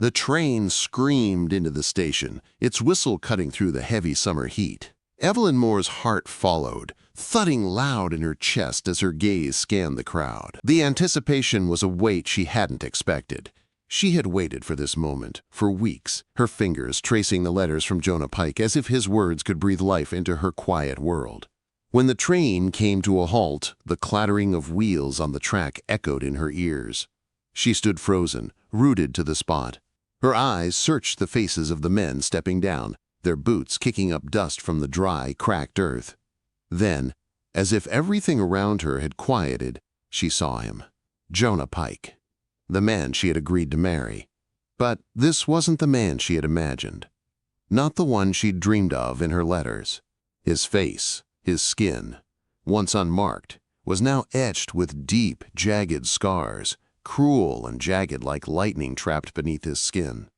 The train screamed into the station, its whistle cutting through the heavy summer heat. Evelyn Moore's heart followed, thudding loud in her chest as her gaze scanned the crowd. The anticipation was a weight she hadn't expected. She had waited for this moment for weeks, her fingers tracing the letters from Jonah Pike as if his words could breathe life into her quiet world. When the train came to a halt, the clattering of wheels on the track echoed in her ears. She stood frozen, rooted to the spot. Her eyes searched the faces of the men stepping down, their boots kicking up dust from the dry, cracked earth. Then, as if everything around her had quieted, she saw him. Jonah Pike. The man she had agreed to marry. But this wasn't the man she had imagined. Not the one she'd dreamed of in her letters. His face, his skin, once unmarked, was now etched with deep, jagged scars, cruel and jagged like lightning trapped beneath his skin.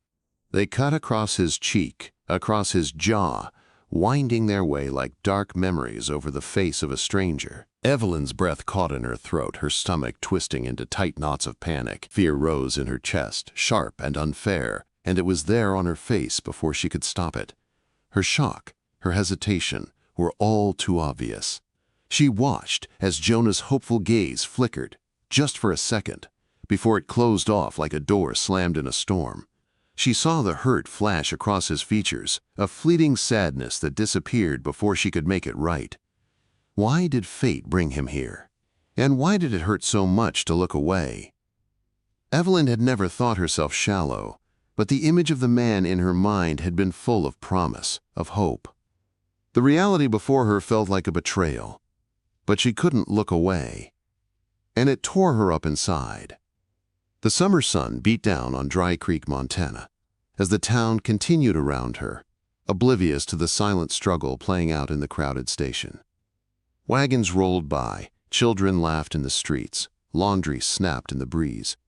They cut across his cheek, across his jaw, winding their way like dark memories over the face of a stranger. Evelyn's breath caught in her throat, her stomach twisting into tight knots of panic. Fear rose in her chest, sharp and unfair, and it was there on her face before she could stop it. Her shock, her hesitation, were all too obvious. She watched as Jonah's hopeful gaze flickered, just for a second, before it closed off like a door slammed in a storm. She saw the hurt flash across his features, a fleeting sadness that disappeared before she could make it right. Why did fate bring him here? And why did it hurt so much to look away? Evelyn had never thought herself shallow, but the image of the man in her mind had been full of promise, of hope. The reality before her felt like a betrayal, but she couldn't look away, and it tore her up inside. The summer sun beat down on Dry Creek, Montana, as the town continued around her, oblivious to the silent struggle playing out in the crowded station. Wagons rolled by, children laughed in the streets, laundry snapped in the breeze.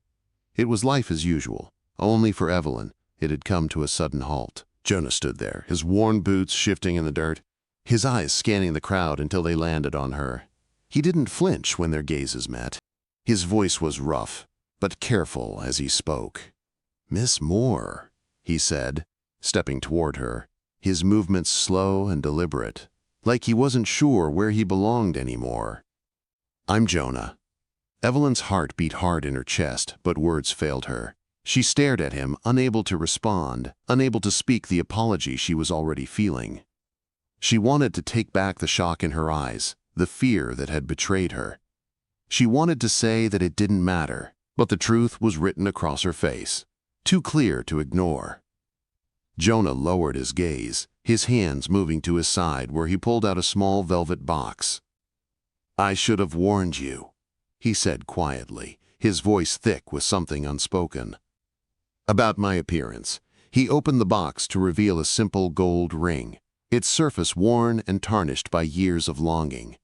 It was life as usual, only for Evelyn it had come to a sudden halt. Jonah stood there, his worn boots shifting in the dirt, his eyes scanning the crowd until they landed on her. He didn't flinch when their gazes met. His voice was rough, but careful as he spoke. "Miss Moore," he said, stepping toward her, his movements slow and deliberate, like he wasn't sure where he belonged anymore. "I'm Jonah." Evelyn's heart beat hard in her chest, but words failed her. She stared at him, unable to respond, unable to speak the apology she was already feeling. She wanted to take back the shock in her eyes, the fear that had betrayed her. She wanted to say that it didn't matter, but the truth was written across her face, too clear to ignore. Jonah lowered his gaze, his hands moving to his side where he pulled out a small velvet box. "I should have warned you," he said quietly, his voice thick with something unspoken. "About my appearance." He opened the box to reveal a simple gold ring, its surface worn and tarnished by years of longing.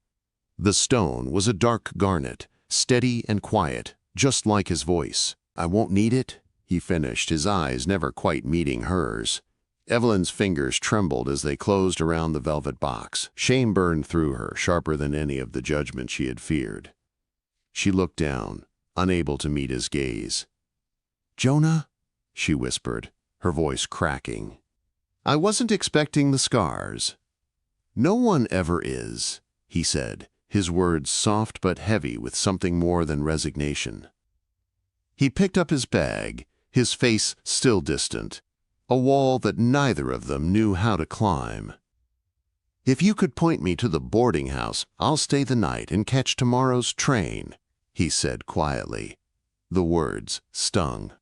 The stone was a dark garnet, steady and quiet, just like his voice. "I won't need it," he finished, his eyes never quite meeting hers. Evelyn's fingers trembled as they closed around the velvet box. Shame burned through her, sharper than any of the judgment she had feared. She looked down, unable to meet his gaze. "Jonah?" she whispered, her voice cracking. "I wasn't expecting the scars." "No one ever is," he said, his words soft but heavy with something more than resignation. He picked up his bag, his face still distant, a wall that neither of them knew how to climb. "If you could point me to the boarding house, I'll stay the night and catch tomorrow's train," he said quietly. The words stung.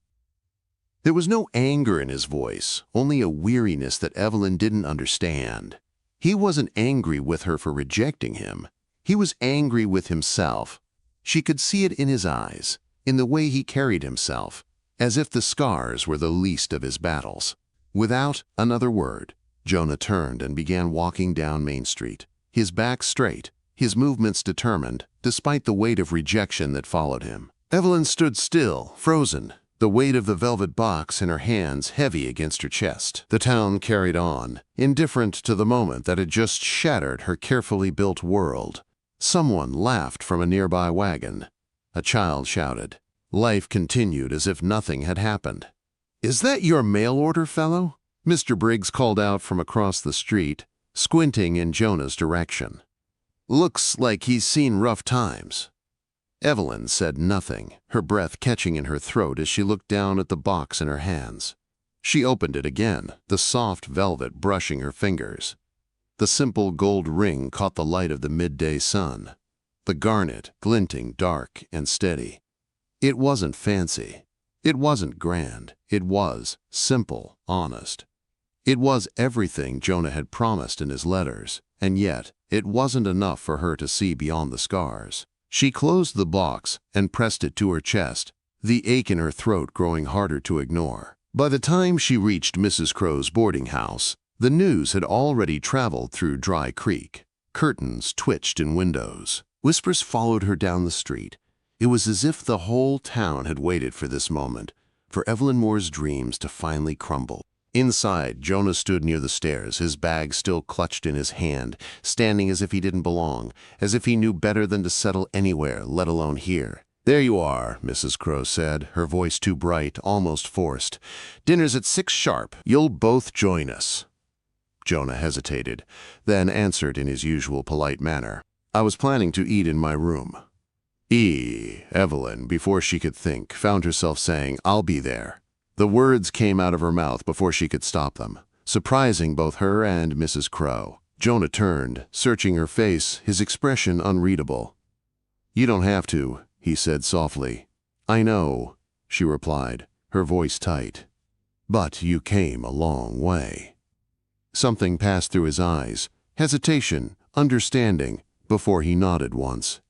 There was no anger in his voice, only a weariness that Evelyn didn't understand. He wasn't angry with her for rejecting him. He was angry with himself. She could see it in his eyes, in the way he carried himself, as if the scars were the least of his battles. Without another word, Jonah turned and began walking down Main Street, his back straight, his movements determined, despite the weight of rejection that followed him. Evelyn stood still, frozen, the weight of the velvet box in her hands heavy against her chest. The town carried on, indifferent to the moment that had just shattered her carefully built world. Someone laughed from a nearby wagon. A child shouted. Life continued as if nothing had happened. "Is that your mail order, fellow?" Mr. Briggs called out from across the street, squinting in Jonah's direction. "Looks like he's seen rough times." Evelyn said nothing, her breath catching in her throat as she looked down at the box in her hands. She opened it again, the soft velvet brushing her fingers. The simple gold ring caught the light of the midday sun, the garnet glinting dark and steady. It wasn't fancy. It wasn't grand. It was simple, honest. It was everything Jonah had promised in his letters, and yet it wasn't enough for her to see beyond the scars. She closed the box and pressed it to her chest, the ache in her throat growing harder to ignore. By the time she reached Mrs. Crow's boarding house, the news had already traveled through Dry Creek. Curtains twitched in windows. Whispers followed her down the street. It was as if the whole town had waited for this moment, for Evelyn Moore's dreams to finally crumble. Inside, Jonah stood near the stairs, his bag still clutched in his hand, standing as if he didn't belong, as if he knew better than to settle anywhere, let alone here. "There you are," Mrs. Crow said, her voice too bright, almost forced. "Dinner's at 6 sharp. You'll both join us." Jonah hesitated, then answered in his usual polite manner. "I was planning to eat in my room." Evelyn, before she could think, found herself saying, "I'll be there." The words came out of her mouth before she could stop them, surprising both her and Mrs. Crow. Jonah turned, searching her face, his expression unreadable. "You don't have to," he said softly. "I know," she replied, her voice tight. "But you came a long way." Something passed through his eyes, hesitation, understanding, before he nodded once.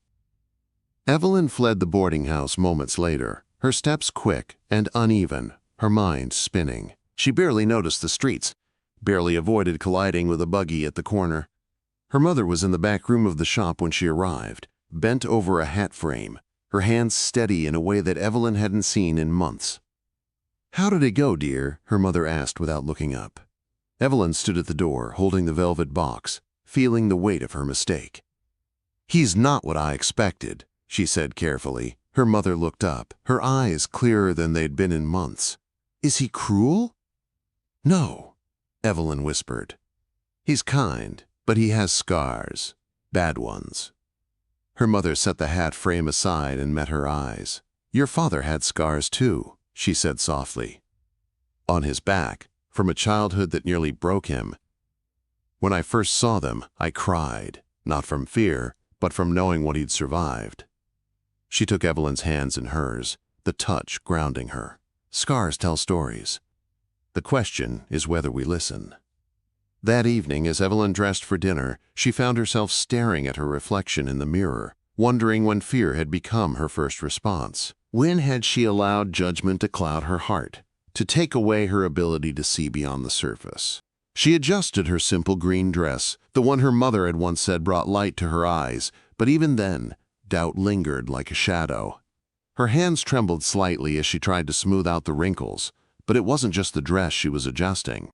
Evelyn fled the boarding house moments later, her steps quick and uneven, her mind spinning. She barely noticed the streets, barely avoided colliding with a buggy at the corner. Her mother was in the back room of the shop when she arrived, bent over a hat frame, her hands steady in a way that Evelyn hadn't seen in months. "How did it go, dear?" her mother asked without looking up. Evelyn stood at the door, holding the velvet box, feeling the weight of her mistake. "He's not what I expected," she said carefully. Her mother looked up, her eyes clearer than they'd been in months. "Is he cruel?" "No," Evelyn whispered. "He's kind, but he has scars. Bad ones." Her mother set the hat frame aside and met her eyes. "Your father had scars too," she said softly. "On his back, from a childhood that nearly broke him. When I first saw them, I cried, not from fear, but from knowing what he'd survived." She took Evelyn's hands in hers, the touch grounding her. "Scars tell stories. The question is whether we listen." That evening, as Evelyn dressed for dinner, she found herself staring at her reflection in the mirror, wondering when fear had become her first response. When had she allowed judgment to cloud her heart, to take away her ability to see beyond the surface? She adjusted her simple green dress, the one her mother had once said brought light to her eyes, but even then, doubt lingered like a shadow. Her hands trembled slightly as she tried to smooth out the wrinkles, but it wasn't just the dress she was adjusting.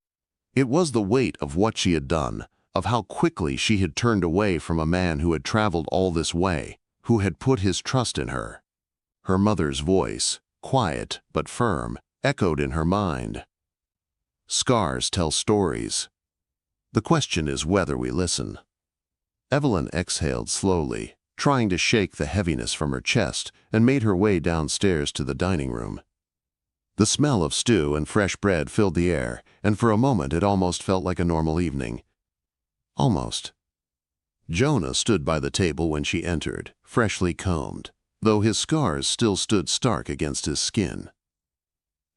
It was the weight of what she had done, of how quickly she had turned away from a man who had traveled all this way, who had put his trust in her. Her mother's voice, quiet but firm, echoed in her mind. "Scars tell stories. The question is whether we listen." Evelyn exhaled slowly, trying to shake the heaviness from her chest, and made her way downstairs to the dining room. The smell of stew and fresh bread filled the air, and for a moment it almost felt like a normal evening. Almost. Jonah stood by the table when she entered, freshly combed, though his scars still stood stark against his skin.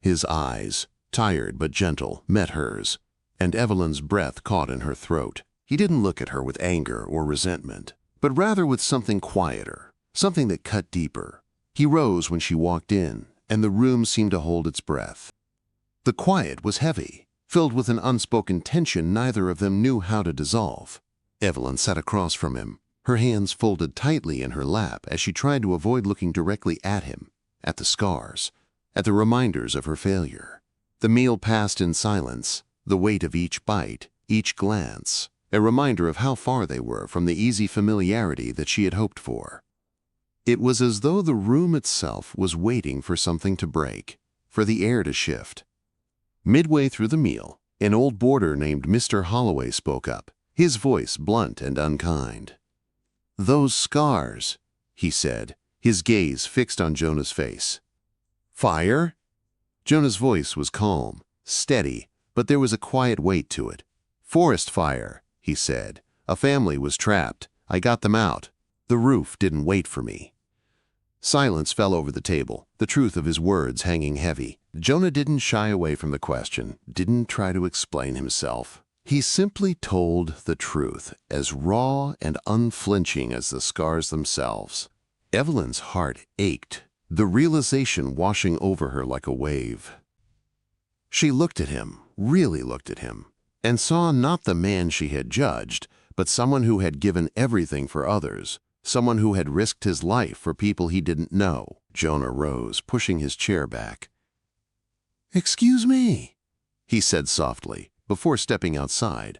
His eyes, tired but gentle, met hers, and Evelyn's breath caught in her throat. He didn't look at her with anger or resentment, but rather with something quieter, something that cut deeper. He rose when she walked in, and the room seemed to hold its breath. The quiet was heavy, filled with an unspoken tension neither of them knew how to dissolve. Evelyn sat across from him, her hands folded tightly in her lap as she tried to avoid looking directly at him, at the scars, at the reminders of her failure. The meal passed in silence, the weight of each bite, each glance, a reminder of how far they were from the easy familiarity that she had hoped for. It was as though the room itself was waiting for something to break, for the air to shift, Midway through the meal, an old boarder named Mr. Holloway spoke up, his voice blunt and unkind. "Those scars," he said, his gaze fixed on Jonah's face. "Fire?" Jonah's voice was calm, steady, but there was a quiet weight to it. "Forest fire," he said. "A family was trapped. I got them out. The roof didn't wait for me." Silence fell over the table, the truth of his words hanging heavy. Jonah didn't shy away from the question, didn't try to explain himself. He simply told the truth, as raw and unflinching as the scars themselves. Evelyn's heart ached, the realization washing over her like a wave. She looked at him, really looked at him, and saw not the man she had judged, but someone who had given everything for others, someone who had risked his life for people he didn't know. Jonah rose, pushing his chair back. "Excuse me," he said softly, before stepping outside.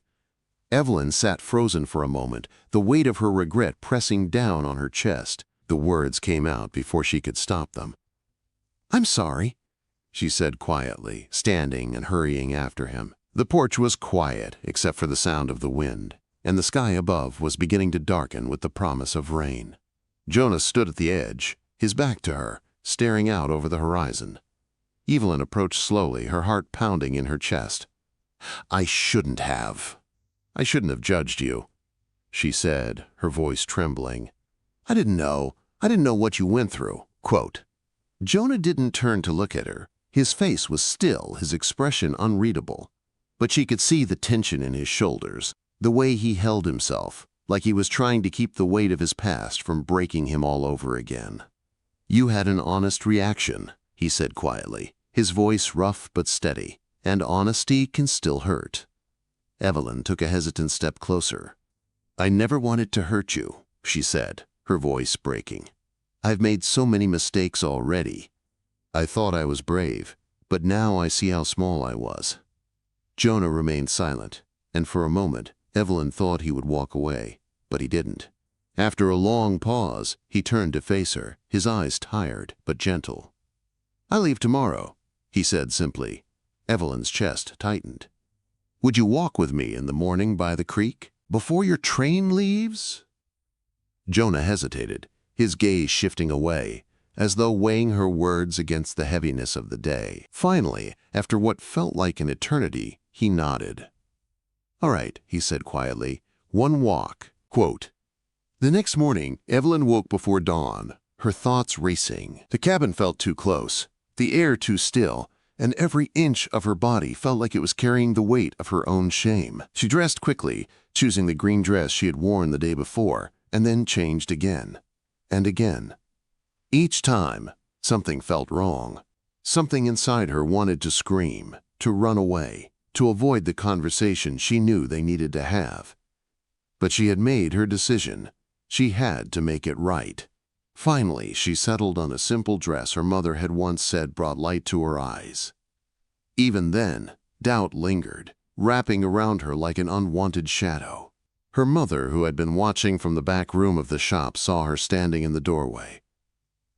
Evelyn sat frozen for a moment, the weight of her regret pressing down on her chest. The words came out before she could stop them. "I'm sorry," she said quietly, standing and hurrying after him. The porch was quiet, except for the sound of the wind, and the sky above was beginning to darken with the promise of rain. Jonah stood at the edge, his back to her, staring out over the horizon. Evelyn approached slowly, her heart pounding in her chest. I shouldn't have judged you," she said, her voice trembling. I didn't know what you went through." Quote. Jonah didn't turn to look at her. His face was still, his expression unreadable. But she could see the tension in his shoulders, the way he held himself, like he was trying to keep the weight of his past from breaking him all over again. "You had an honest reaction," he said quietly, his voice rough but steady, "and honesty can still hurt." Evelyn took a hesitant step closer. "I never wanted to hurt you," she said, her voice breaking. "I've made so many mistakes already. I thought I was brave, but now I see how small I was." Jonah remained silent, and for a moment Evelyn thought he would walk away, but he didn't. After a long pause, he turned to face her, his eyes tired but gentle. "I leave tomorrow," he said simply. Evelyn's chest tightened. "Would you walk with me in the morning by the creek, before your train leaves?" Jonah hesitated, his gaze shifting away, as though weighing her words against the heaviness of the day. Finally, after what felt like an eternity, he nodded. "All right," he said quietly, "one walk." Quote. The next morning, Evelyn woke before dawn, her thoughts racing. The cabin felt too close, the air too still, and every inch of her body felt like it was carrying the weight of her own shame. She dressed quickly, choosing the green dress she had worn the day before, and then changed again, and again. Each time, something felt wrong. Something inside her wanted to scream, to run away, to avoid the conversation she knew they needed to have. But she had made her decision. She had to make it right. Finally, she settled on a simple dress her mother had once said brought light to her eyes. Even then, doubt lingered, wrapping around her like an unwanted shadow. Her mother, who had been watching from the back room of the shop, saw her standing in the doorway.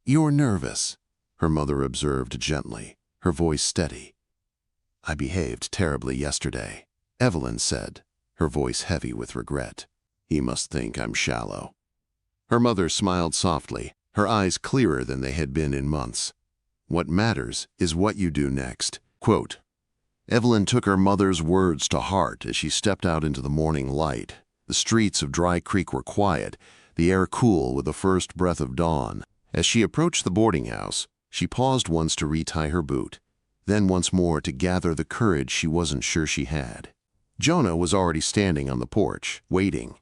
"You're nervous," her mother observed gently, her voice steady. "I behaved terribly yesterday," Evelyn said, her voice heavy with regret. "He must think I'm shallow." Her mother smiled softly, her eyes clearer than they had been in months. "What matters is what you do next." Quote. Evelyn took her mother's words to heart as she stepped out into the morning light. The streets of Dry Creek were quiet, the air cool with the first breath of dawn. As she approached the boarding house, she paused once to retie her boot, then once more to gather the courage she wasn't sure she had. Jonah was already standing on the porch, waiting.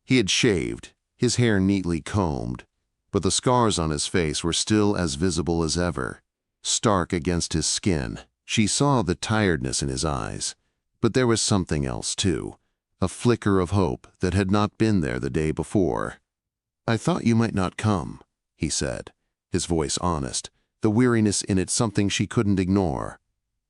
He had shaved, his hair neatly combed, but the scars on his face were still as visible as ever, stark against his skin. She saw the tiredness in his eyes, but there was something else too, a flicker of hope that had not been there the day before. "I thought you might not come," he said, his voice honest, the weariness in it something she couldn't ignore.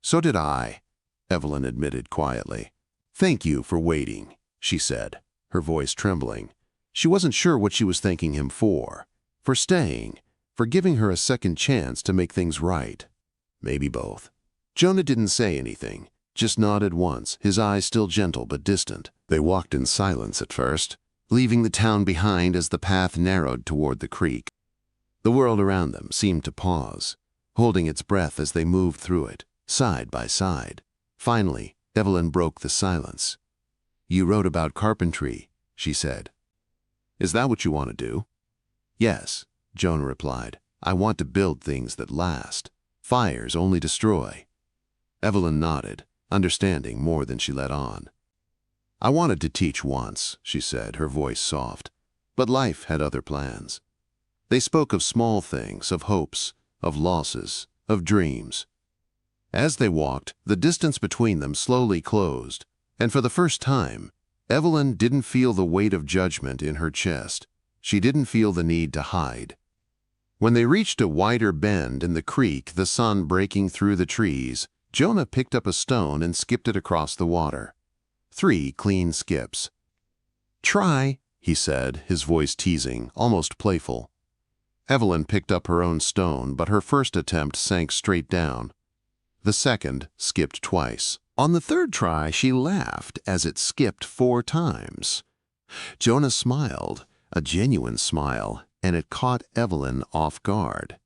"So did I," Evelyn admitted quietly. "Thank you for waiting," she said, her voice trembling. She wasn't sure what she was thanking him for staying, for giving her a second chance to make things right. Maybe both. Jonah didn't say anything, just nodded once, his eyes still gentle but distant. They walked in silence at first, leaving the town behind as the path narrowed toward the creek. The world around them seemed to pause, holding its breath as they moved through it, side by side. Finally, Evelyn broke the silence. "You wrote about carpentry," she said. "Is that what you want to do?" "Yes," Jonah replied. "I want to build things that last. Fires only destroy." Evelyn nodded, understanding more than she let on. "I wanted to teach once," she said, her voice soft. "But life had other plans." They spoke of small things, of hopes, of losses, of dreams. As they walked, the distance between them slowly closed, and for the first time, Evelyn didn't feel the weight of judgment in her chest. She didn't feel the need to hide. When they reached a wider bend in the creek, the sun breaking through the trees, Jonah picked up a stone and skipped it across the water. 3 clean skips. "Try," he said, his voice teasing, almost playful. Evelyn picked up her own stone, but her first attempt sank straight down. The second skipped twice. On the third try, she laughed as it skipped 4 times. Jonah smiled, a genuine smile, and it caught Evelyn off guard.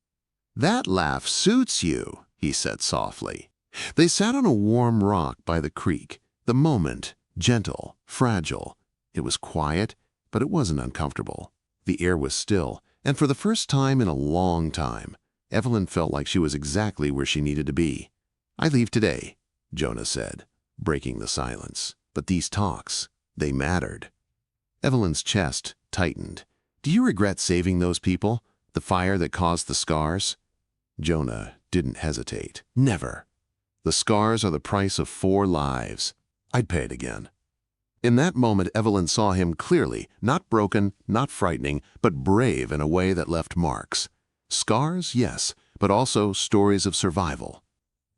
"That laugh suits you," he said softly. They sat on a warm rock by the creek, the moment gentle, fragile. It was quiet, but it wasn't uncomfortable. The air was still, and for the first time in a long time, Evelyn felt like she was exactly where she needed to be. "I leave today," Jonah said, breaking the silence. But these talks, they mattered. Evelyn's chest tightened. "Do you regret saving those people? The fire that caused the scars?" Jonah didn't hesitate. "Never. The scars are the price of 4 lives. I'd pay it again." In that moment, Evelyn saw him clearly, not broken, not frightening, but brave in a way that left marks. Scars, yes, but also stories of survival.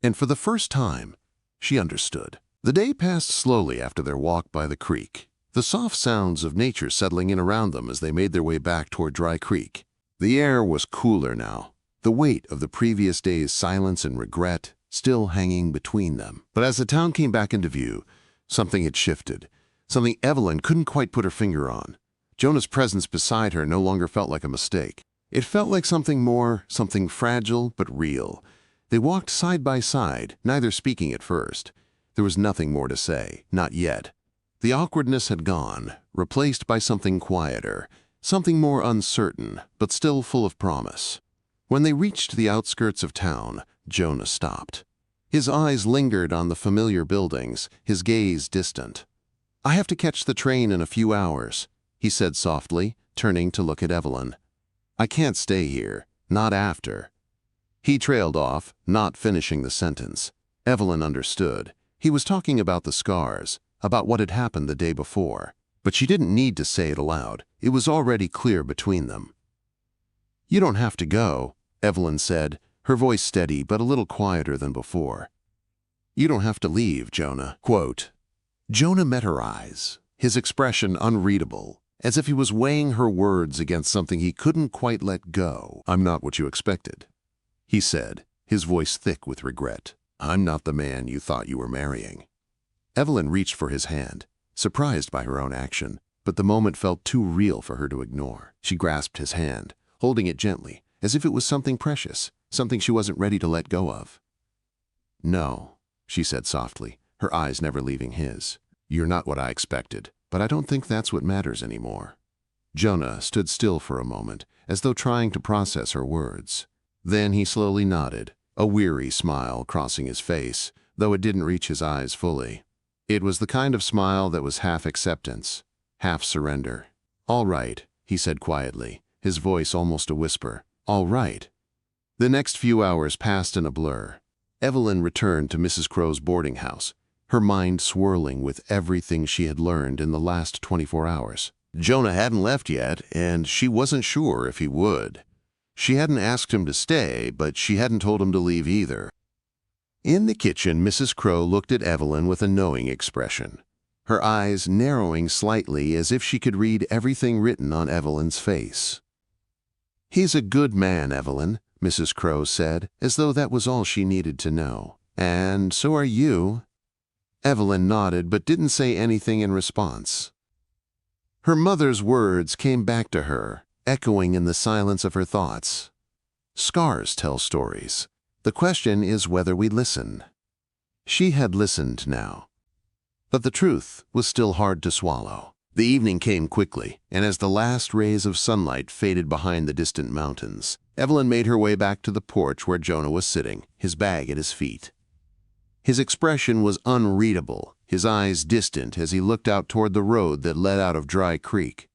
And for the first time, she understood. The day passed slowly after their walk by the creek, the soft sounds of nature settling in around them as they made their way back toward Dry Creek. The air was cooler now, the weight of the previous day's silence and regret still hanging between them. But as the town came back into view, something had shifted, something Evelyn couldn't quite put her finger on. Jonah's presence beside her no longer felt like a mistake. It felt like something more, something fragile but real. They walked side by side, neither speaking at first. There was nothing more to say, not yet. The awkwardness had gone, replaced by something quieter, something more uncertain, but still full of promise. When they reached the outskirts of town, Jonah stopped. His eyes lingered on the familiar buildings, his gaze distant. "I have to catch the train in a few hours," he said softly, turning to look at Evelyn. "I can't stay here, not after." He trailed off, not finishing the sentence. Evelyn understood. He was talking about the scars, about what had happened the day before. But she didn't need to say it aloud. It was already clear between them. "You don't have to go," Evelyn said, her voice steady but a little quieter than before. "You don't have to leave, Jonah." Quote. Jonah met her eyes, his expression unreadable, as if he was weighing her words against something he couldn't quite let go. "I'm not what you expected," he said, his voice thick with regret. "I'm not the man you thought you were marrying." Evelyn reached for his hand, surprised by her own action, but the moment felt too real for her to ignore. She grasped his hand, holding it gently, as if it was something precious, something she wasn't ready to let go of. "No," she said softly, her eyes never leaving his. "You're not what I expected, but I don't think that's what matters anymore." Jonah stood still for a moment, as though trying to process her words. Then he slowly nodded, a weary smile crossing his face, though it didn't reach his eyes fully. It was the kind of smile that was half acceptance, half surrender. "All right," he said quietly, his voice almost a whisper. "All right." The next few hours passed in a blur. Evelyn returned to Mrs. Crow's boarding house, her mind swirling with everything she had learned in the last 24 hours. Jonah hadn't left yet, and she wasn't sure if he would. She hadn't asked him to stay, but she hadn't told him to leave either. In the kitchen, Mrs. Crow looked at Evelyn with a knowing expression, her eyes narrowing slightly as if she could read everything written on Evelyn's face. "He's a good man, Evelyn," Mrs. Crow said, as though that was all she needed to know. "And so are you." Evelyn nodded but didn't say anything in response. Her mother's words came back to her, echoing in the silence of her thoughts. Scars tell stories. The question is whether we listen. She had listened now. But the truth was still hard to swallow. The evening came quickly, and as the last rays of sunlight faded behind the distant mountains, Evelyn made her way back to the porch where Jonah was sitting, his bag at his feet. His expression was unreadable, his eyes distant as he looked out toward the road that led out of Dry Creek.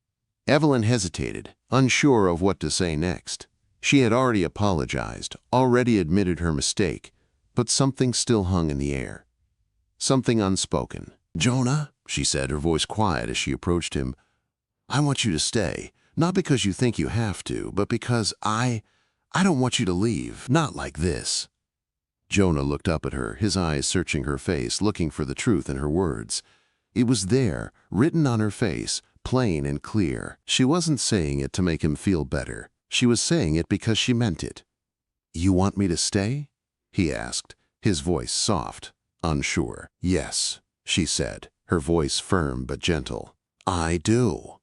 Evelyn hesitated, unsure of what to say next. She had already apologized, already admitted her mistake, but something still hung in the air. Something unspoken. "Jonah," she said, her voice quiet as she approached him, "I want you to stay, not because you think you have to, but because I don't want you to leave, not like this." Jonah looked up at her, his eyes searching her face, looking for the truth in her words. It was there, written on her face, plain and clear. She wasn't saying it to make him feel better. She was saying it because she meant it. "You want me to stay?" he asked, his voice soft, unsure. "Yes," she said, her voice firm but gentle. "I do."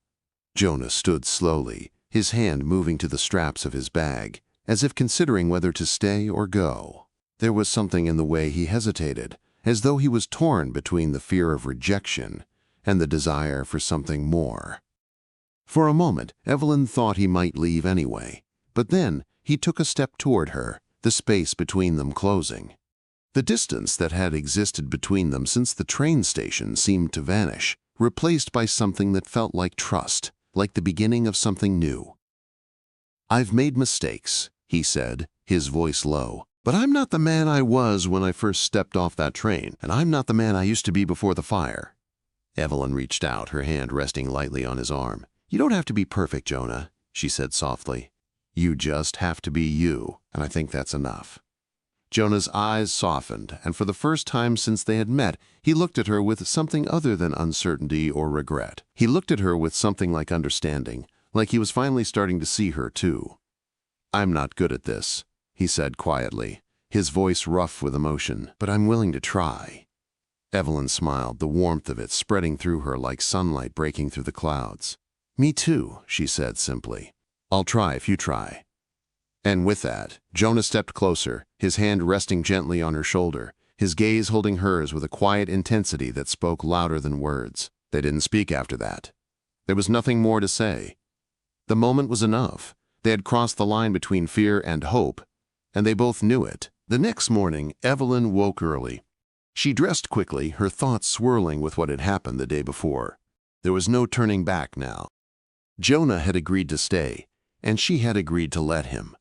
Jonah stood slowly, his hand moving to the straps of his bag, as if considering whether to stay or go. There was something in the way he hesitated, as though he was torn between the fear of rejection and the desire for something more. For a moment, Evelyn thought he might leave anyway, but then he took a step toward her, the space between them closing. The distance that had existed between them since the train station seemed to vanish, replaced by something that felt like trust, like the beginning of something new. "I've made mistakes," he said, his voice low. "But I'm not the man I was when I first stepped off that train, and I'm not the man I used to be before the fire." Evelyn reached out, her hand resting lightly on his arm. "You don't have to be perfect, Jonah," she said softly. "You just have to be you, and I think that's enough." Jonah's eyes softened, and for the first time since they had met, he looked at her with something other than uncertainty or regret. He looked at her with something like understanding, like he was finally starting to see her too. "I'm not good at this," he said quietly, his voice rough with emotion, "but I'm willing to try." Evelyn smiled, the warmth of it spreading through her like sunlight breaking through the clouds. "Me too," she said simply. "I'll try if you try." And with that, Jonah stepped closer, his hand resting gently on her shoulder, his gaze holding hers with a quiet intensity that spoke louder than words. They didn't speak after that. There was nothing more to say. The moment was enough. They had crossed the line between fear and hope, and they both knew it. The next morning, Evelyn woke early. She dressed quickly, her thoughts swirling with what had happened the day before. There was no turning back now. Jonah had agreed to stay, and she had agreed to let him.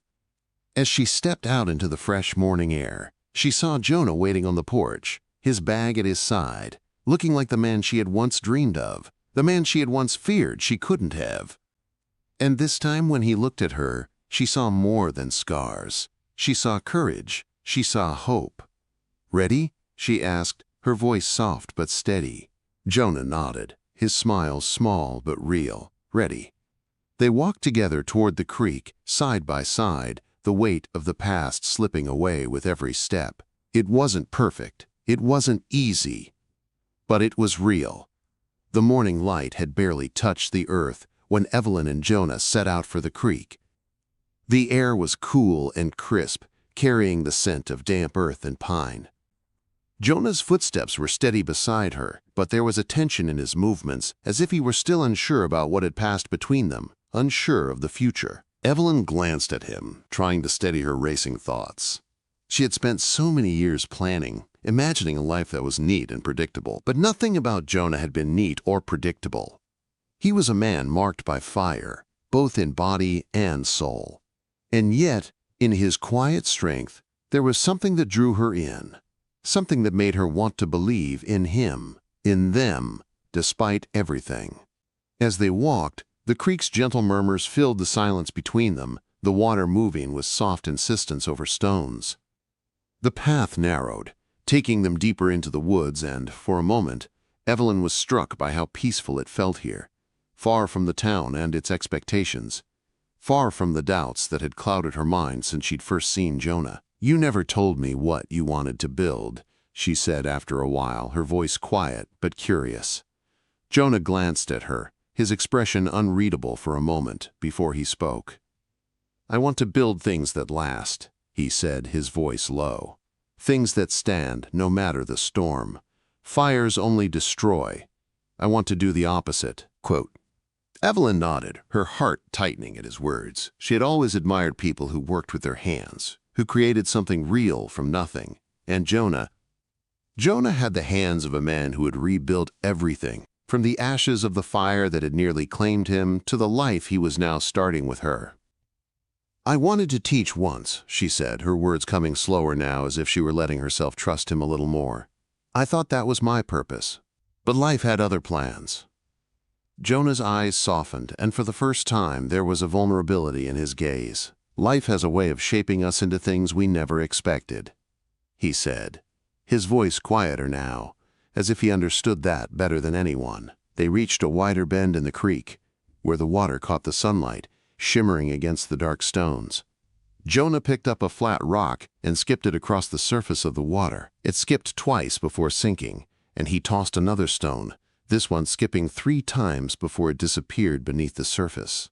As she stepped out into the fresh morning air, she saw Jonah waiting on the porch, his bag at his side, looking like the man she had once dreamed of, the man she had once feared she couldn't have. And this time when he looked at her, she saw more than scars. She saw courage. She saw hope. "Ready?" she asked, her voice soft but steady. Jonah nodded, his smile small but real. "Ready." They walked together toward the creek, side by side, the weight of the past slipping away with every step. It wasn't perfect. It wasn't easy. But it was real. The morning light had barely touched the earth when Evelyn and Jonah set out for the creek. The air was cool and crisp, carrying the scent of damp earth and pine. Jonah's footsteps were steady beside her, but there was a tension in his movements, as if he were still unsure about what had passed between them, unsure of the future. Evelyn glanced at him, trying to steady her racing thoughts. She had spent so many years planning, imagining a life that was neat and predictable, but nothing about Jonah had been neat or predictable. He was a man marked by fire, both in body and soul. And yet, in his quiet strength, there was something that drew her in, something that made her want to believe in him, in them, despite everything. As they walked, the creek's gentle murmurs filled the silence between them, the water moving with soft insistence over stones. The path narrowed, taking them deeper into the woods, and, for a moment, Evelyn was struck by how peaceful it felt here, far from the town and its expectations, far from the doubts that had clouded her mind since she'd first seen Jonah. "You never told me what you wanted to build," she said after a while, her voice quiet but curious. Jonah glanced at her, his expression unreadable for a moment before he spoke. "I want to build things that last," he said, his voice low. "Things that stand no matter the storm. Fires only destroy. I want to do the opposite." Quote. Evelyn nodded, her heart tightening at his words. She had always admired people who worked with their hands, who created something real from nothing. And Jonah had the hands of a man who had rebuilt everything, from the ashes of the fire that had nearly claimed him to the life he was now starting with her. "I wanted to teach once," she said, her words coming slower now as if she were letting herself trust him a little more. "I thought that was my purpose. But life had other plans." Jonah's eyes softened, and for the first time there was a vulnerability in his gaze. "Life has a way of shaping us into things we never expected," he said, his voice quieter now, as if he understood that better than anyone. They reached a wider bend in the creek, where the water caught the sunlight, shimmering against the dark stones. Jonah picked up a flat rock and skipped it across the surface of the water. It skipped twice before sinking, and he tossed another stone, this one skipping 3 times before it disappeared beneath the surface.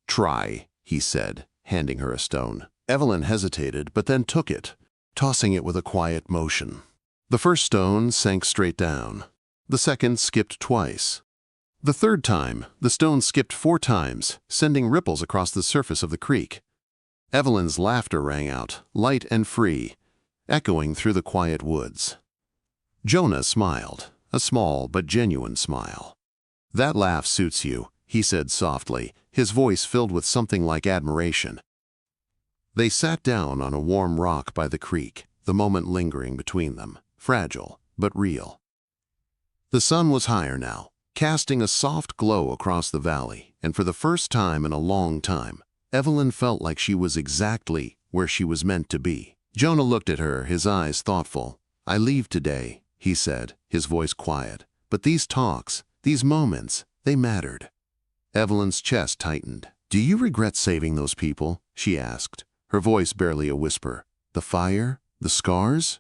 "Try," he said, handing her a stone. Evelyn hesitated, but then took it, tossing it with a quiet motion. The first stone sank straight down. The second skipped twice. The third time, the stone skipped 4 times, sending ripples across the surface of the creek. Evelyn's laughter rang out, light and free, echoing through the quiet woods. Jonah smiled, a small but genuine smile. "That laugh suits you," he said softly, his voice filled with something like admiration. They sat down on a warm rock by the creek, the moment lingering between them, fragile but real. The sun was higher now, casting a soft glow across the valley, and for the first time in a long time, Evelyn felt like she was exactly where she was meant to be. Jonah looked at her, his eyes thoughtful. "I leave today," he said, his voice quiet. "But these talks, these moments, they mattered." Evelyn's chest tightened. "Do you regret saving those people?" she asked, her voice barely a whisper. "The fire? The scars?"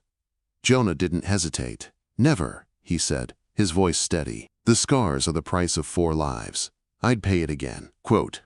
Jonah didn't hesitate. "Never," he said, his voice steady. "The scars are the price of 4 lives. I'd pay it again." Quote.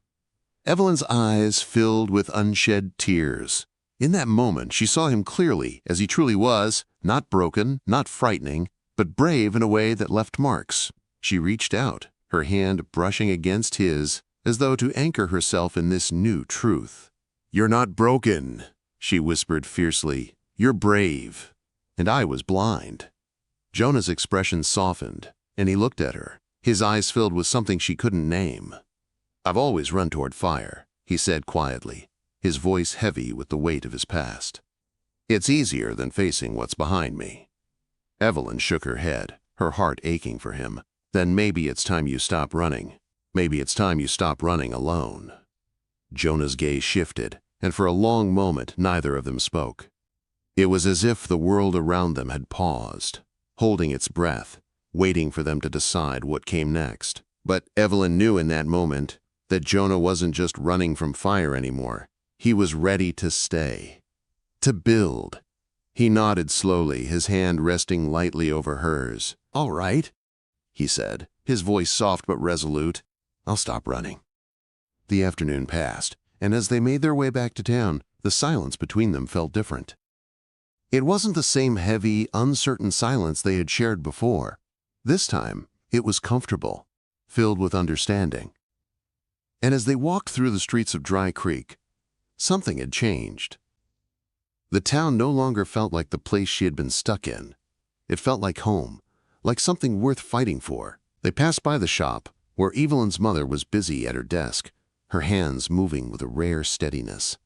Evelyn's eyes filled with unshed tears. In that moment, she saw him clearly, as he truly was, not broken, not frightening, but brave in a way that left marks. She reached out, her hand brushing against his, as though to anchor herself in this new truth. "You're not broken," she whispered fiercely. "You're brave. And I was blind." Jonah's expression softened, and he looked at her, his eyes filled with something she couldn't name. "I've always run toward fire," he said quietly, his voice heavy with the weight of his past. "It's easier than facing what's behind me." Evelyn shook her head, her heart aching for him. "Then maybe it's time you stop running. Maybe it's time you stop running alone." Jonah's gaze shifted, and for a long moment neither of them spoke. It was as if the world around them had paused, holding its breath, waiting for them to decide what came next. But Evelyn knew in that moment that Jonah wasn't just running from fire anymore. He was ready to stay, to build. He nodded slowly, his hand resting lightly over hers. "All right," he said, his voice soft but resolute. "I'll stop running." The afternoon passed, and as they made their way back to town, the silence between them felt different. It wasn't the same heavy, uncertain silence they had shared before. This time, it was comfortable, filled with understanding. And as they walked through the streets of Dry Creek, something had changed. The town no longer felt like the place she had been stuck in. It felt like home, like something worth fighting for. They passed by the shop, where Evelyn's mother was busy at her desk, her hands moving with a rare steadiness.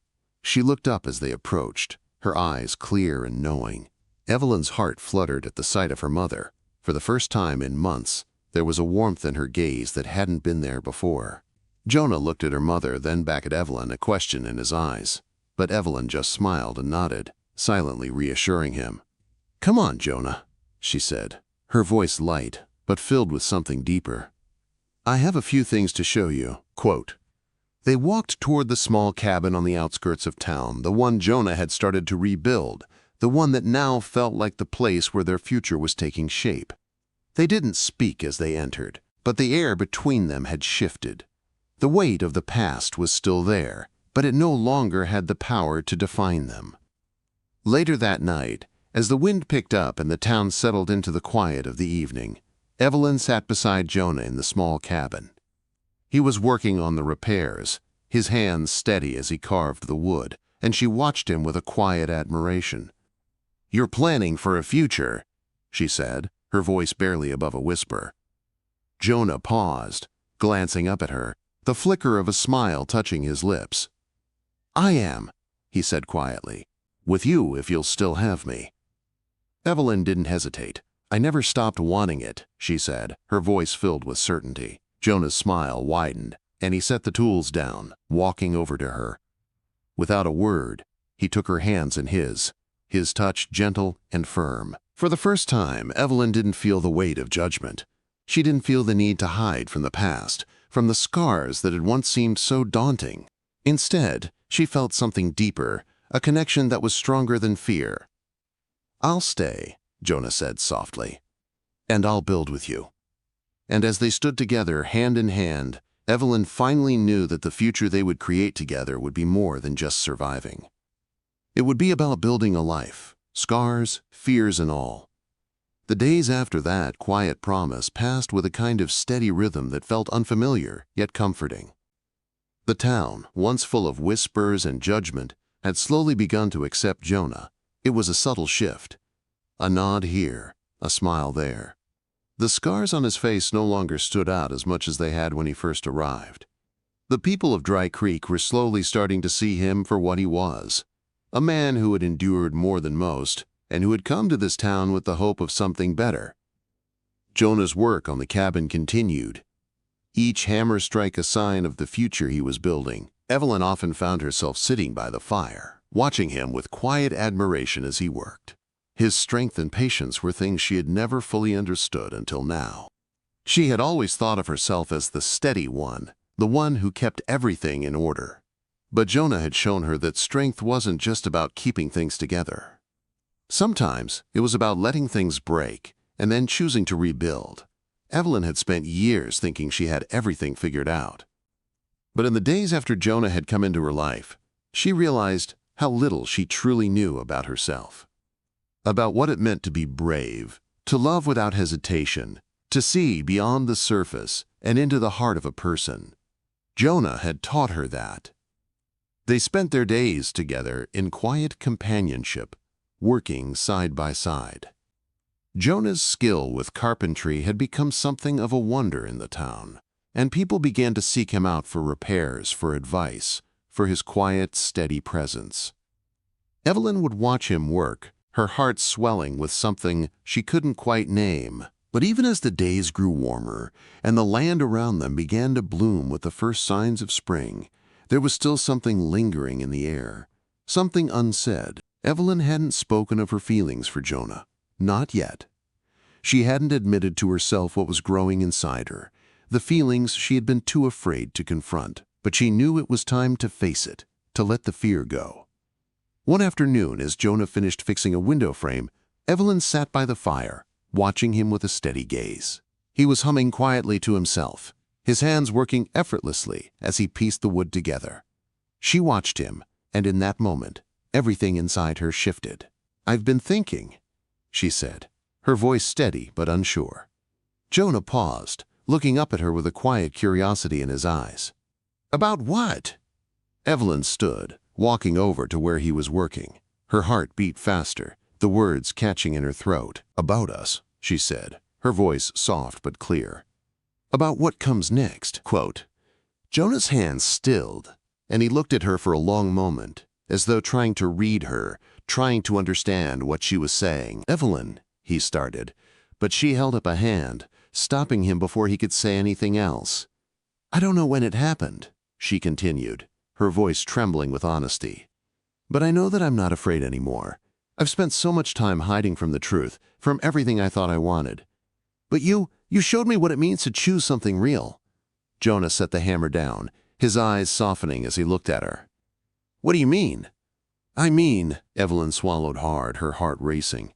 She looked up as they approached, her eyes clear and knowing. Evelyn's heart fluttered at the sight of her mother. For the first time in months, there was a warmth in her gaze that hadn't been there before. Jonah looked at her mother, then back at Evelyn, a question in his eyes. But Evelyn just smiled and nodded, silently reassuring him. "Come on, Jonah," she said, her voice light, but filled with something deeper. "I have a few things to show you." Quote. They walked toward the small cabin on the outskirts of town, the one Jonah had started to rebuild, the one that now felt like the place where their future was taking shape. They didn't speak as they entered, but the air between them had shifted. The weight of the past was still there, but it no longer had the power to define them. Later that night, as the wind picked up and the town settled into the quiet of the evening, Evelyn sat beside Jonah in the small cabin. He was working on the repairs, his hands steady as he carved the wood, and she watched him with a quiet admiration. "You're planning for a future," she said, her voice barely above a whisper. Jonah paused, glancing up at her, the flicker of a smile touching his lips. "I am," he said quietly. "With you if you'll still have me." Evelyn didn't hesitate. "I never stopped wanting it," she said, her voice filled with certainty. Jonah's smile widened, and he set the tools down, walking over to her. Without a word, he took her hands in his touch gentle and firm. For the first time, Evelyn didn't feel the weight of judgment. She didn't feel the need to hide from the past, from the scars that had once seemed so daunting. Instead, she felt something deeper, a connection that was stronger than fear. "I'll stay," Jonah said softly, "and I'll build with you." And as they stood together, hand in hand, Evelyn finally knew that the future they would create together would be more than just surviving. It would be about building a life, scars, fears, and all. The days after that quiet promise passed with a kind of steady rhythm that felt unfamiliar, yet comforting. The town, once full of whispers and judgment, had slowly begun to accept Jonah. It was a subtle shift. A nod here, a smile there. The scars on his face no longer stood out as much as they had when he first arrived. The people of Dry Creek were slowly starting to see him for what he was, a man who had endured more than most, and who had come to this town with the hope of something better. Jonah's work on the cabin continued, each hammer strike a sign of the future he was building. Evelyn often found herself sitting by the fire, watching him with quiet admiration as he worked. His strength and patience were things she had never fully understood until now. She had always thought of herself as the steady one, the one who kept everything in order. But Jonah had shown her that strength wasn't just about keeping things together. Sometimes it was about letting things break and then choosing to rebuild. Evelyn had spent years thinking she had everything figured out. But in the days after Jonah had come into her life, she realized how little she truly knew about herself. About what it meant to be brave, to love without hesitation, to see beyond the surface and into the heart of a person. Jonah had taught her that. They spent their days together in quiet companionship, working side by side. Jonah's skill with carpentry had become something of a wonder in the town, and people began to seek him out for repairs, for advice, for his quiet, steady presence. Evelyn would watch him work, her heart swelling with something she couldn't quite name. But even as the days grew warmer and the land around them began to bloom with the first signs of spring, there was still something lingering in the air, something unsaid. Evelyn hadn't spoken of her feelings for Jonah, not yet. She hadn't admitted to herself what was growing inside her, the feelings she had been too afraid to confront. But she knew it was time to face it, to let the fear go. One afternoon, as Jonah finished fixing a window frame, Evelyn sat by the fire, watching him with a steady gaze. He was humming quietly to himself, his hands working effortlessly as he pieced the wood together. She watched him, and in that moment, everything inside her shifted. "I've been thinking," she said, her voice steady but unsure. Jonah paused, looking up at her with a quiet curiosity in his eyes. "About what?" Evelyn stood, walking over to where he was working. Her heart beat faster, the words catching in her throat. "About us," she said, her voice soft but clear. "About what comes next." Quote. Jonah's hands stilled, and he looked at her for a long moment, as though trying to read her, trying to understand what she was saying. "Evelyn," he started, but she held up a hand, stopping him before he could say anything else. "I don't know when it happened," she continued, her voice trembling with honesty. "But I know that I'm not afraid anymore. I've spent so much time hiding from the truth, from everything I thought I wanted. But you showed me what it means to choose something real." Jonah set the hammer down, his eyes softening as he looked at her. "What do you mean?" "I mean," Evelyn swallowed hard, her heart racing.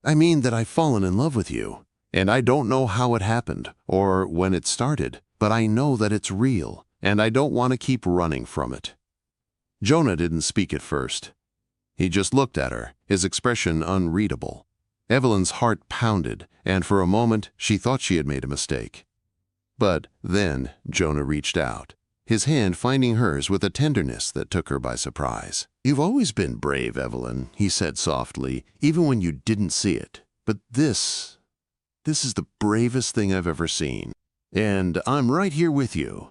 "I mean that I've fallen in love with you. And I don't know how it happened or when it started, but I know that it's real, and I don't want to keep running from it." Jonah didn't speak at first. He just looked at her, his expression unreadable. Evelyn's heart pounded, and for a moment she thought she had made a mistake. But then Jonah reached out, his hand finding hers with a tenderness that took her by surprise. "You've always been brave, Evelyn," he said softly, "even when you didn't see it. But this is the bravest thing I've ever seen. And I'm right here with you."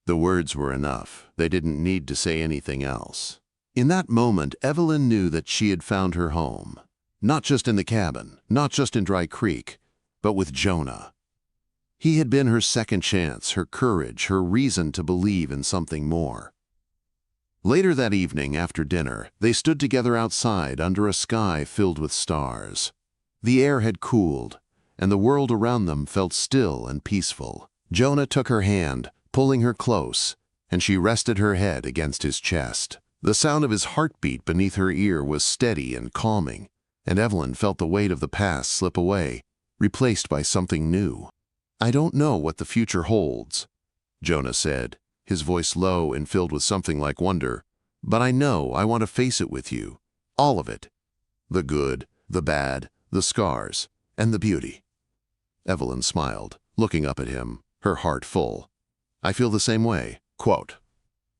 The words were enough. They didn't need to say anything else. In that moment, Evelyn knew that she had found her home. Not just in the cabin, not just in Dry Creek, but with Jonah. He had been her second chance, her courage, her reason to believe in something more. Later that evening, after dinner, they stood together outside under a sky filled with stars. The air had cooled, and the world around them felt still and peaceful. Jonah took her hand, pulling her close, and she rested her head against his chest. The sound of his heartbeat beneath her ear was steady and calming, and Evelyn felt the weight of the past slip away, replaced by something new. "I don't know what the future holds," Jonah said, his voice low and filled with something like wonder, "but I know I want to face it with you. All of it. The good, the bad, the scars, and the beauty." Evelyn smiled, looking up at him, her heart full. "I feel the same way." Quote.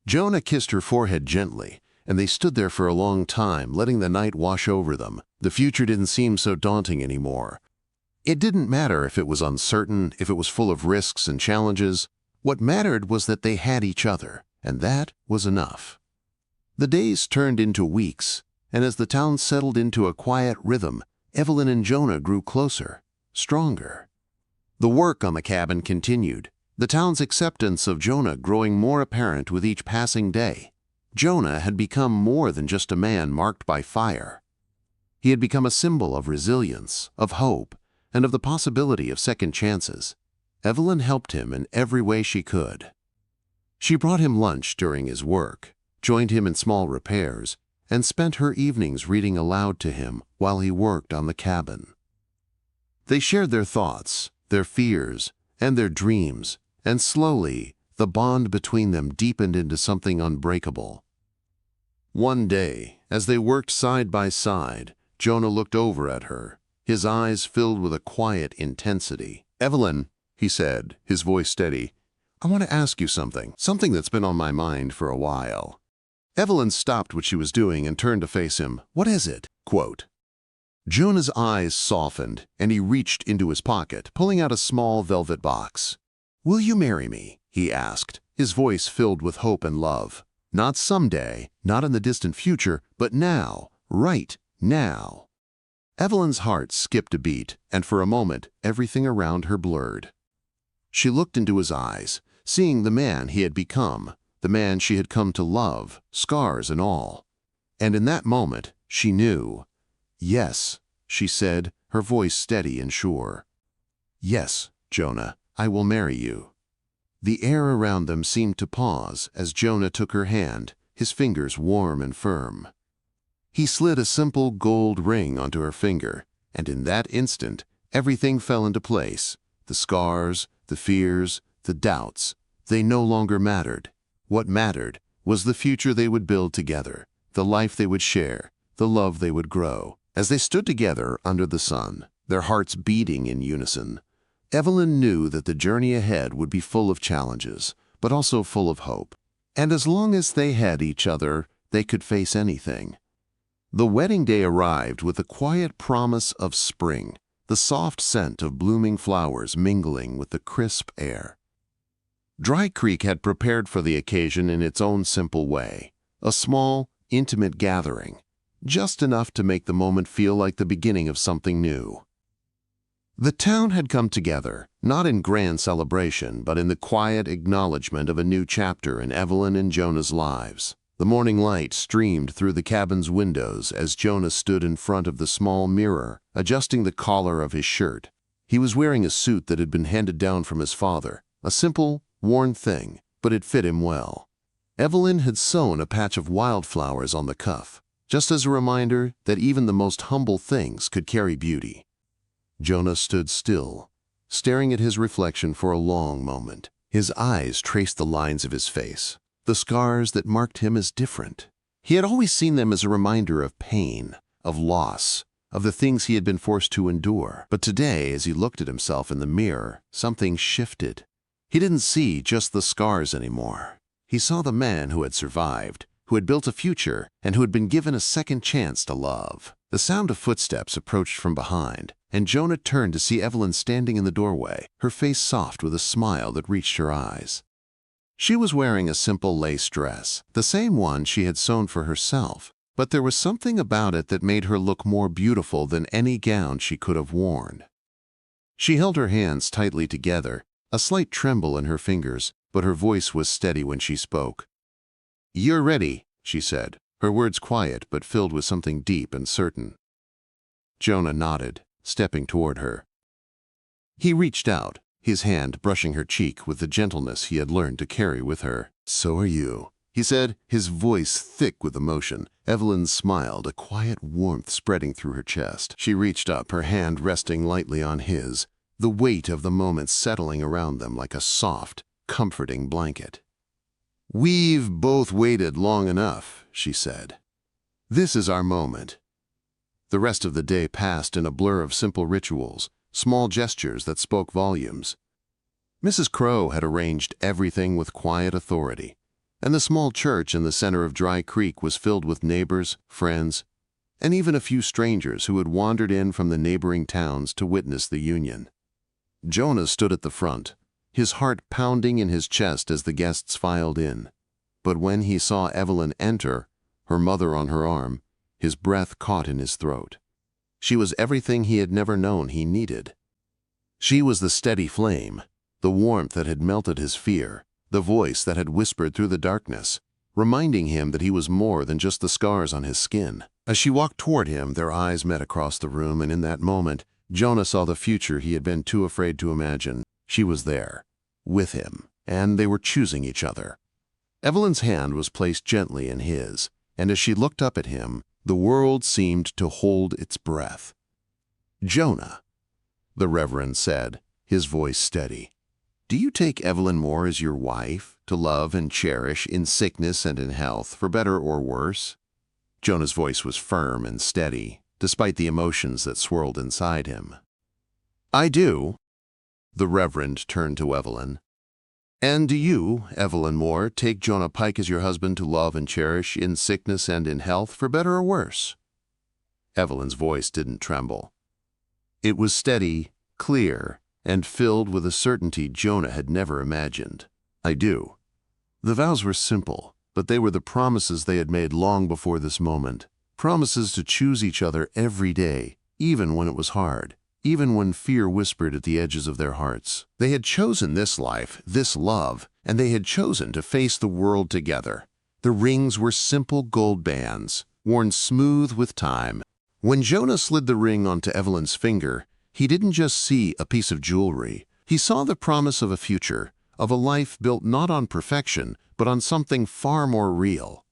Jonah kissed her forehead gently, and they stood there for a long time, letting the night wash over them. The future didn't seem so daunting anymore. It didn't matter if it was uncertain, if it was full of risks and challenges. What mattered was that they had each other, and that was enough. The days turned into weeks, and as the town settled into a quiet rhythm, Evelyn and Jonah grew closer, stronger. The work on the cabin continued, the town's acceptance of Jonah growing more apparent with each passing day. Jonah had become more than just a man marked by fire. He had become a symbol of resilience, of hope, and of the possibility of second chances. Evelyn helped him in every way she could. She brought him lunch during his work, joined him in small repairs, and spent her evenings reading aloud to him while he worked on the cabin. They shared their thoughts, their fears, and their dreams, and slowly the bond between them deepened into something unbreakable. One day, as they worked side by side, Jonah looked over at her, his eyes filled with a quiet intensity. "Evelyn," he said, his voice steady, "I want to ask you something that's been on my mind for a while." Evelyn stopped what she was doing and turned to face him. "What is it?" Quote. Jonah's eyes softened, and he reached into his pocket, pulling out a small velvet box. "Will you marry me?" he asked, his voice filled with hope and love. Not someday, not in the distant future, but now, right now. Evelyn's heart skipped a beat, and for a moment, everything around her blurred. She looked into his eyes, seeing the man he had become, the man she had come to love, scars and all. And in that moment, she knew. "Yes," she said, her voice steady and sure. "Yes, Jonah, I will marry you." The air around them seemed to pause as Jonah took her hand, his fingers warm and firm. He slid a simple gold ring onto her finger, and in that instant, everything fell into place. The scars, the fears, the doubts, they no longer mattered. What mattered was the future they would build together, the life they would share, the love they would grow. As they stood together under the sun, their hearts beating in unison, Evelyn knew that the journey ahead would be full of challenges, but also full of hope. And as long as they had each other, they could face anything. The wedding day arrived with the quiet promise of spring, the soft scent of blooming flowers mingling with the crisp air. Dry Creek had prepared for the occasion in its own simple way, a small, intimate gathering, just enough to make the moment feel like the beginning of something new. The town had come together, not in grand celebration, but in the quiet acknowledgement of a new chapter in Evelyn and Jonah's lives. The morning light streamed through the cabin's windows as Jonah stood in front of the small mirror, adjusting the collar of his shirt. He was wearing a suit that had been handed down from his father, a simple, worn thing, but it fit him well. Evelyn had sewn a patch of wildflowers on the cuff, just as a reminder that even the most humble things could carry beauty. Jonah stood still, staring at his reflection for a long moment. His eyes traced the lines of his face, the scars that marked him as different. He had always seen them as a reminder of pain, of loss, of the things he had been forced to endure. But today, as he looked at himself in the mirror, something shifted. He didn't see just the scars anymore. He saw the man who had survived, who had built a future, and who had been given a second chance to love. The sound of footsteps approached from behind, and Jonah turned to see Evelyn standing in the doorway, her face soft with a smile that reached her eyes. She was wearing a simple lace dress, the same one she had sewn for herself, but there was something about it that made her look more beautiful than any gown she could have worn. She held her hands tightly together, a slight tremble in her fingers, but her voice was steady when she spoke. "You're ready," she said, her words quiet but filled with something deep and certain. Jonah nodded, stepping toward her. He reached out, his hand brushing her cheek with the gentleness he had learned to carry with her. "So are you," he said, his voice thick with emotion. Evelyn smiled, a quiet warmth spreading through her chest. She reached up, her hand resting lightly on his, the weight of the moment settling around them like a soft, comforting blanket. "We've both waited long enough," she said. "This is our moment." The rest of the day passed in a blur of simple rituals, small gestures that spoke volumes. Mrs. Crow had arranged everything with quiet authority, and the small church in the center of Dry Creek was filled with neighbors, friends, and even a few strangers who had wandered in from the neighboring towns to witness the union. Jonah stood at the front, his heart pounding in his chest as the guests filed in. But when he saw Evelyn enter, her mother on her arm, his breath caught in his throat. She was everything he had never known he needed. She was the steady flame, the warmth that had melted his fear, the voice that had whispered through the darkness, reminding him that he was more than just the scars on his skin. As she walked toward him, their eyes met across the room, and in that moment, Jonah saw the future he had been too afraid to imagine. She was there, with him, and they were choosing each other. Evelyn's hand was placed gently in his, and as she looked up at him, the world seemed to hold its breath. "Jonah," the Reverend said, his voice steady, "do you take Evelyn Moore as your wife, to love and cherish in sickness and in health, for better or worse?" Jonah's voice was firm and steady, despite the emotions that swirled inside him. "I do." The Reverend turned to Evelyn. "And do you, Evelyn Moore, take Jonah Pike as your husband to love and cherish in sickness and in health, for better or worse?" Evelyn's voice didn't tremble. It was steady, clear, and filled with a certainty Jonah had never imagined. "I do." The vows were simple, but they were the promises they had made long before this moment. Promises to choose each other every day, even when it was hard, even when fear whispered at the edges of their hearts. They had chosen this life, this love, and they had chosen to face the world together. The rings were simple gold bands, worn smooth with time. When Jonah slid the ring onto Evelyn's finger, he didn't just see a piece of jewelry. He saw the promise of a future, of a life built not on perfection, but on something far more real.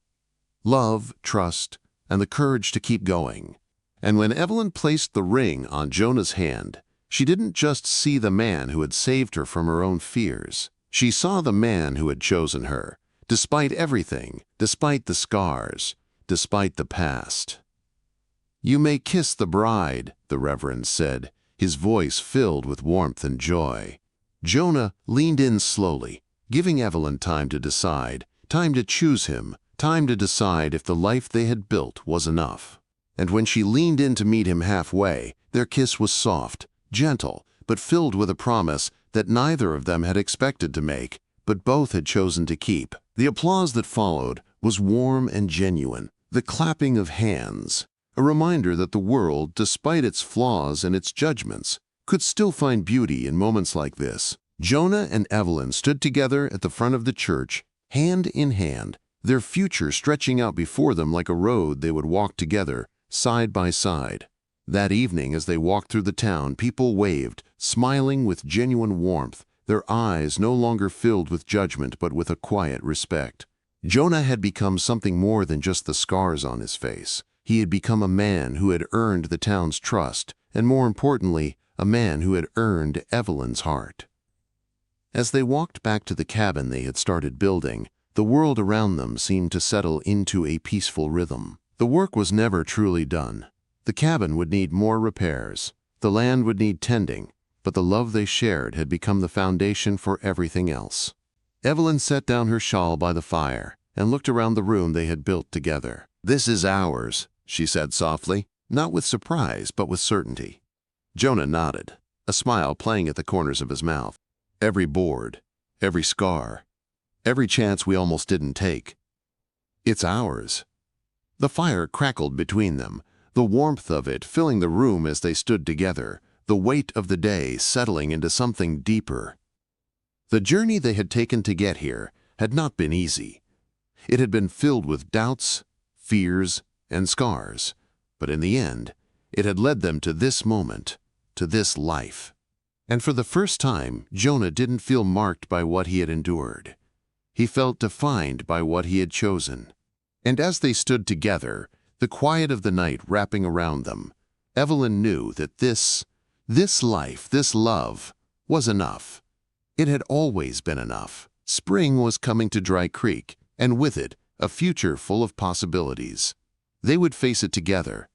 Love, trust, and the courage to keep going. And when Evelyn placed the ring on Jonah's hand, she didn't just see the man who had saved her from her own fears. She saw the man who had chosen her, despite everything, despite the scars, despite the past. "You may kiss the bride," the Reverend said, his voice filled with warmth and joy. Jonah leaned in slowly, giving Evelyn time to decide, time to choose him, time to decide if the life they had built was enough. And when she leaned in to meet him halfway, their kiss was soft, gentle, but filled with a promise that neither of them had expected to make, but both had chosen to keep. The applause that followed was warm and genuine, the clapping of hands, a reminder that the world, despite its flaws and its judgments, could still find beauty in moments like this. Jonah and Evelyn stood together at the front of the church, hand in hand, their future stretching out before them like a road they would walk together, side by side. That evening, as they walked through the town, people waved, smiling with genuine warmth, their eyes no longer filled with judgment but with a quiet respect. Jonah had become something more than just the scars on his face. He had become a man who had earned the town's trust, and more importantly, a man who had earned Evelyn's heart. As they walked back to the cabin they had started building, the world around them seemed to settle into a peaceful rhythm. The work was never truly done. The cabin would need more repairs, the land would need tending, but the love they shared had become the foundation for everything else. Evelyn set down her shawl by the fire and looked around the room they had built together. "This is ours," she said softly, not with surprise but with certainty. Jonah nodded, a smile playing at the corners of his mouth. "Every board, every scar, every chance we almost didn't take. It's ours." The fire crackled between them, the warmth of it filling the room as they stood together, the weight of the day settling into something deeper. The journey they had taken to get here had not been easy. It had been filled with doubts, fears, and scars, but in the end, it had led them to this moment, to this life. And for the first time, Jonah didn't feel marked by what he had endured. He felt defined by what he had chosen. And as they stood together, the quiet of the night wrapping around them, Evelyn knew that this life, this love, was enough. It had always been enough. Spring was coming to Dry Creek, and with it, a future full of possibilities. They would face it together,